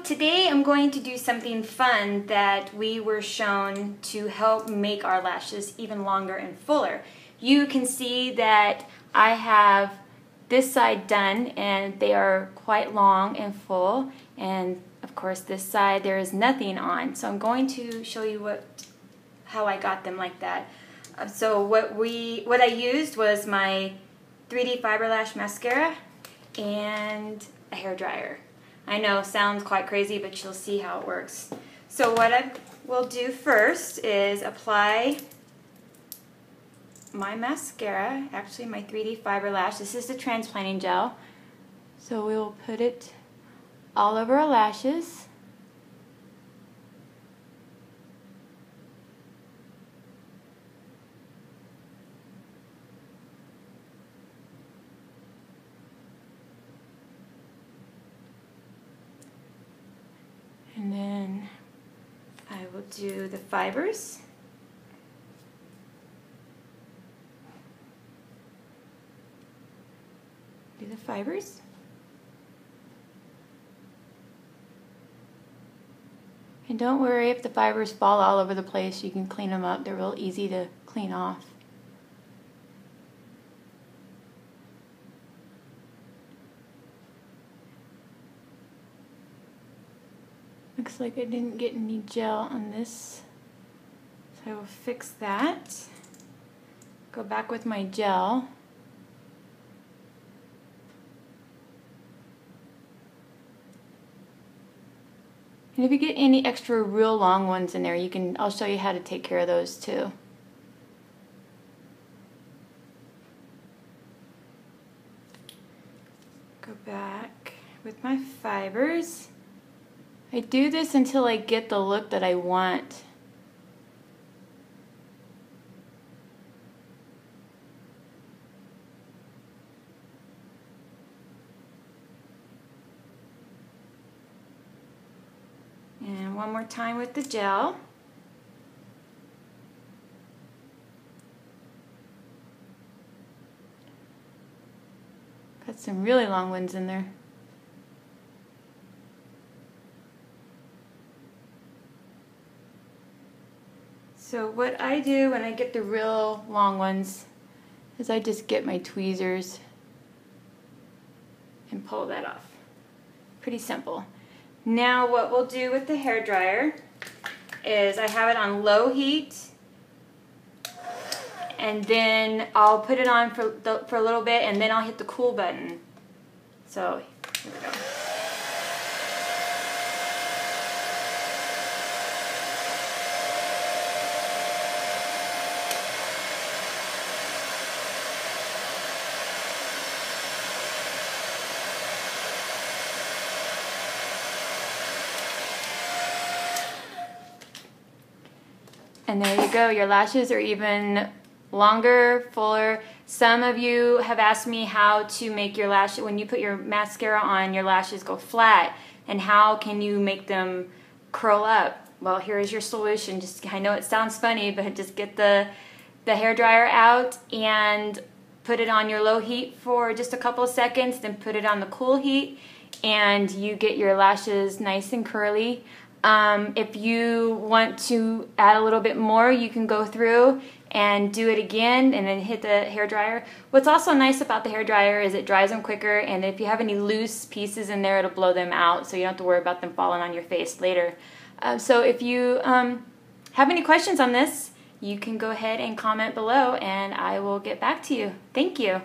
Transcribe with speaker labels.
Speaker 1: So today I'm going to do something fun that we were shown to help make our lashes even longer and fuller. You can see that I have this side done and they are quite long and full, and of course this side there is nothing on. So I'm going to show you how I got them like that. So what I used was my 3D Fiber Lash mascara and a hair dryer. I know, sounds quite crazy, but you'll see how it works. So what I will do first is apply my mascara, actually my 3D Fiber Lash. This is the transplanting gel. So we will put it all over our lashes. And then I will do the fibers. Do the fibers. And don't worry if the fibers fall all over the place, you can clean them up. They're real easy to clean off. Looks like I didn't get any gel on this, so I will fix that. Go back with my gel. And if you get any extra real long ones in there, I'll show you how to take care of those too. Go back with my fibers. I do this until I get the look that I want. And one more time with the gel. Got some really long ones in there. So what I do when I get the real long ones is I just get my tweezers and pull that off. Pretty simple. Now what we'll do with the hair dryer is I have it on low heat, and then I'll put it on for a little bit, and then I'll hit the cool button. So here we go. And there you go, your lashes are even longer, fuller. Some of you have asked me how to make your lashes, when you put your mascara on, your lashes go flat, and how can you make them curl up? Well, here's your solution. I know it sounds funny, but just get the hair dryer out and put it on your low heat for just a couple of seconds, then put it on the cool heat, and you get your lashes nice and curly. If you want to add a little bit more, you can go through and do it again and then hit the hair dryer. What's also nice about the hair dryer is it dries them quicker, and if you have any loose pieces in there, it'll blow them out, so you don't have to worry about them falling on your face later. So if you have any questions on this, you can go ahead and comment below and I will get back to you. Thank you.